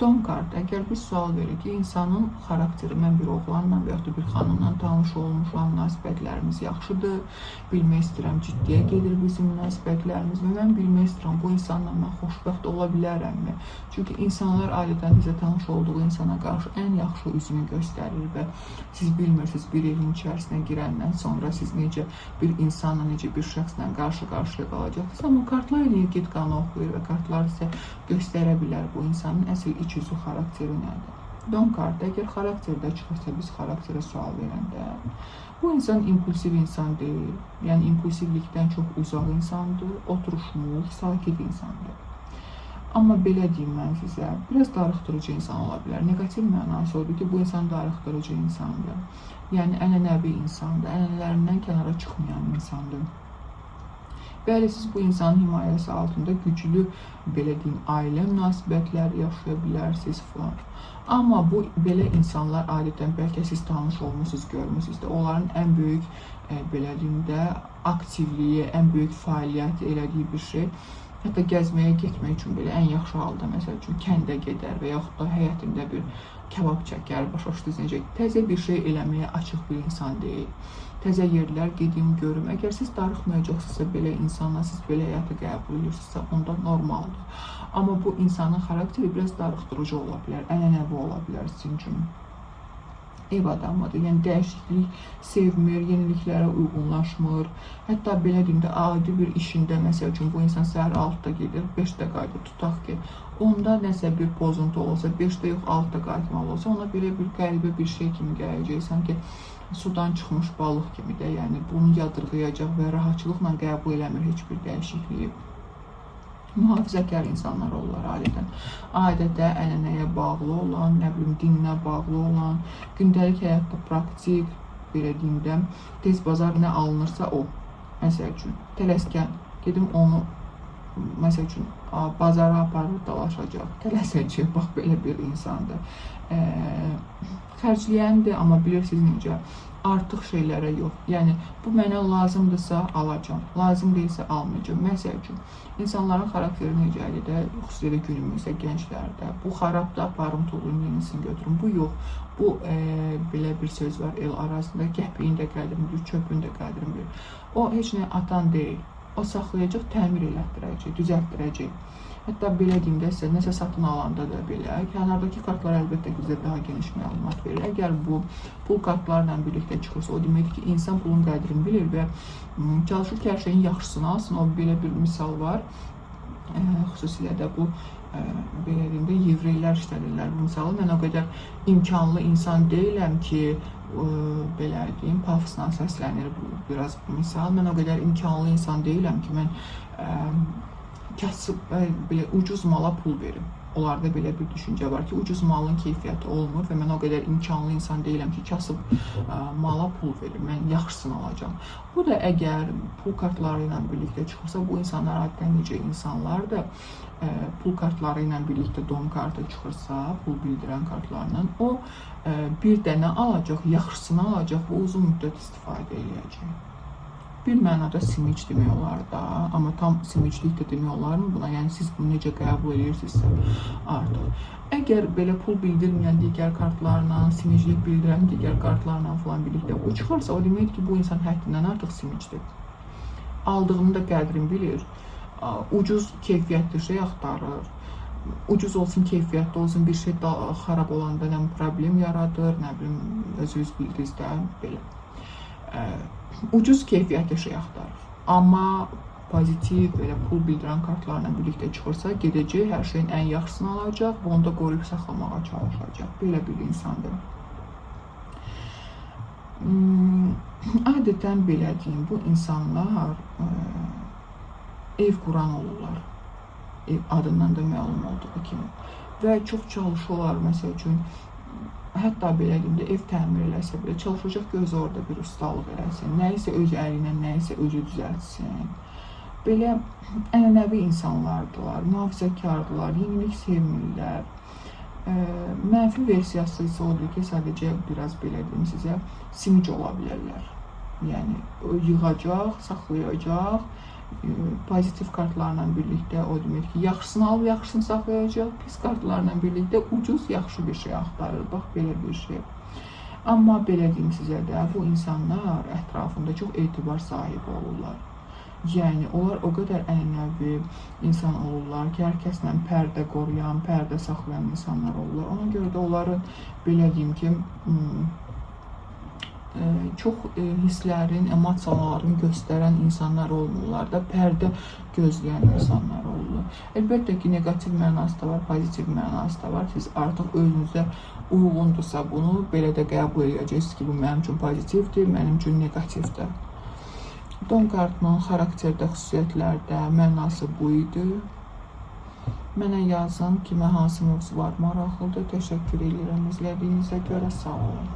Don kart, əgər biz sual verir ki, insanın xarakteri, mən bir oğlanla və yaxud da bir xanımla tanış olmuşam, münasibətlərimiz yaxşıdır, bilmək istəyirəm, ciddiyə gedir bizim münasibətlərimiz və mən bilmək istəyirəm, bu insanla mən xoşbəxt ola bilərəmmi? Çünki insanlar adətən bizə tanış olduğu insana qarşı ən yaxşı üzünü göstərir və siz bilmirsiniz, bir evin içərisinə girəndən sonra siz necə bir insanla, necə bir şəxslə qarşı-qarşıya qalacaqsınız. Amma kartlar eləyir, get-qanı oxuyur və kartlar sizə göstərə bilər bu insanın əsl iç üzü, xarakteri nədir. Don kartı, əgər xarakterdə çıxırsa, biz xarakterə sual verəndə, bu insan impulsiv insan deyil, yəni impulsivlikdən çox uzaq insandır, oturuşmuş, sakit insandır. Amma belə deyim mən sizə, biraz darıxdırıcı insan ola bilər. Negativ mənası odur ki, bu insan darıxdırıcı insandır. Yəni ənənəvi insandır, ənənələrindən kənara çıxmayan insandır. Bəli, siz bu insanın himayəsi altında güclü, belə deyim, ailə münasibətləri yaşaya bilərsiniz falan. Amma bu belə insanlar adətən bəlkə siz tanış olmusunuz, görmüsünüz də, onların ən böyük, belə deyim də, aktivliyi, ən böyük fəaliyyəti elədiyi bir şey, hətta gəzməyə getmək üçün belə ən yaxşı halda, məsəl üçün, kəndə gedər və yaxud da həyətində bir kebab çəkər, başa düşdünüz necə, təzə bir şey eləməyə açıq bir insan deyil. Təzə yerlər gedim, görüm. Əgər siz darıxmayacaqsınızsa, belə insanla siz belə həyatı qəbul edirsinizsə, onda normaldır. Amma bu insanın xarakteri biraz darıxdırıcı ola bilər, ənənəvi ola bilər sizin üçün. Ev adamıdır, yəni dəyişiklik sevmir, yeniliklərə uyğunlaşmır. Hətta belə deyim də, adi bir işində, məsəl üçün, bu insan səhər 6-da gedir, 5-də qayıdır, tutaq ki, onda nəsə bir pozuntu olsa, 5-də yox, 6-da qayıtmalı olsa, ona belə bir qəribə bir şey kimi gələcək, sanki sudan çıxmış balıq kimi də, yəni bunu yadırğayacaq və rahatçılıqla qəbul eləmir heç bir dəyişikliyi. Mühafizəkar insanlar olurlar adətən. Adətə ənənəyə bağlı olan, nə bilim, dininə bağlı olan, gündəlik həyatda praktik, belə deyim də, tez bazar nə alınırsa o. Məsəl üçün, tələskən, gedim onu, məsəl üçün, bazara aparır, dalaşacaq, tələsəcək, bax, belə bir insandır. Xərcləyəndir, amma bilirsiniz necə, artıq şeylərə yox. Yəni, bu mənə lazımdırsa alacam, lazım deyilsə almayacam. Məsəl üçün, insanların xarakteri necədir də, xüsusilə günümüzdə, gənclərdə, bu xarabda aparım, tuğun yenisini götürüm. Bu yox, bu belə bir söz var el arasında, qəpiyin də qədrini bilir, çöpün də qədrini bilir. O, heç nə atan deyil, o saxlayacaq, təmir elətdirəcək, düzəltdirəcək. Hətta belə deyim də sizə, nəsə satın alanda da belə, kənardakı kartlar əlbəttə bizə daha geniş məlumat verir. Əgər bu pul kartlarla birlikdə çıxırsa, o deməkdir ki, insan pulun qədrini bilir və çalışır ki, hər şeyin yaxşısını alsın. O belə bir misal var, xüsusilə də bu, belə deyim də, yevreylər işlədirlər bu misalı. Mən o qədər imkanlı insan deyiləm ki, belə deyim, pafosla səslənir biraz bu misal. Mən o qədər imkanlı insan deyiləm ki, mən kasıb, belə ucuz mala pul verim. Onlarda belə bir düşüncə var ki, ucuz malın keyfiyyəti olmur və mən o qədər imkanlı insan deyiləm ki, kasıb mala pul verim, mən yaxşısını alacam. Bu da əgər pul kartları ilə birlikdə çıxırsa, bu insanlar adətən necə insanlardır, pul kartları ilə birlikdə don kartı çıxırsa, pul bildirən kartlarla, o bir dənə alacaq, yaxşısını alacaq və uzun müddət istifadə edəcək. Bir mənada simic demək olar da, amma tam simiclik də demək olarmı buna? Yəni, siz bunu necə qəbul edirsinizsə artıq. Əgər belə pul bildirməyən digər kartlarla, simiclik bildirən digər kartlarla falan birlikdə bu çıxarsa, o deməkdir ki, bu insan həddindən artıq simicdir. Aldığını da qədrini bilir, ucuz keyfiyyətli şey axtarır, ucuz olsun, keyfiyyətli olsun, bir şey xarab olanda nə problem yaradır, nə bilim, özünüz bildiniz də, belə. Ucuz keyfiyyətli şey axtarır. Amma pozitiv, belə pul bildirən kartlarla birlikdə çıxırsa, gedəcək, hər şeyin ən yaxşısını alacaq və onu da qoruyub saxlamağa çalışacaq. Belə bir insandır. Adətən belə deyim, bu insanlar ev quran olurlar. Ev adından da məlum olduğu kimi. Və çox çalışırlar, məsəl üçün, hətta belə deyim də, ev təmir eləsə belə, çalışacaq ki, özü orada bir ustalıq eləsin, nəyisə öz əli ilə, nəyisə özü düzəltsin. Belə ənənəvi insanlardılar, mühafizəkardılar, yenilik sevmirlər. Mənfi versiyası isə odur ki, sadəcə biraz belə deyim sizə, simic ola bilərlər. Yəni, yığacaq, saxlayacaq, pozitiv kartlarla birlikdə o demək ki, yaxşısını alıb yaxşısını saxlayacaq, pis kartlarla birlikdə ucuz yaxşı bir şey axtarır. Bax belə bir şey. Amma belə deyim sizə də, bu insanlar ətrafında çox etibar sahibi olurlar. Yəni onlar o qədər ənənəvi insan olurlar ki, hər kəslə pərdə qoruyan, pərdə saxlayan insanlar olurlar. Ona görə də onların belə deyim ki, çox hisslərin, emosiyaların göstərən insanlar olmurlar da, pərdə gözləyən insanlar olurlar. Əlbəttə ki, negativ mənası da var, pozitiv mənası da var. Siz artıq özünüzə uyğundursa bunu belə də qəbul edəcəksiniz ki, bu mənim üçün pozitivdir, mənim üçün negativdir. Don kartının xarakterdə, xüsusiyyətlərdə mənası bu idi. Mənə yazın, kimə hansı mövzular maraqlıdır. Təşəkkür edirəm izlədiyinizə görə, sağ olun.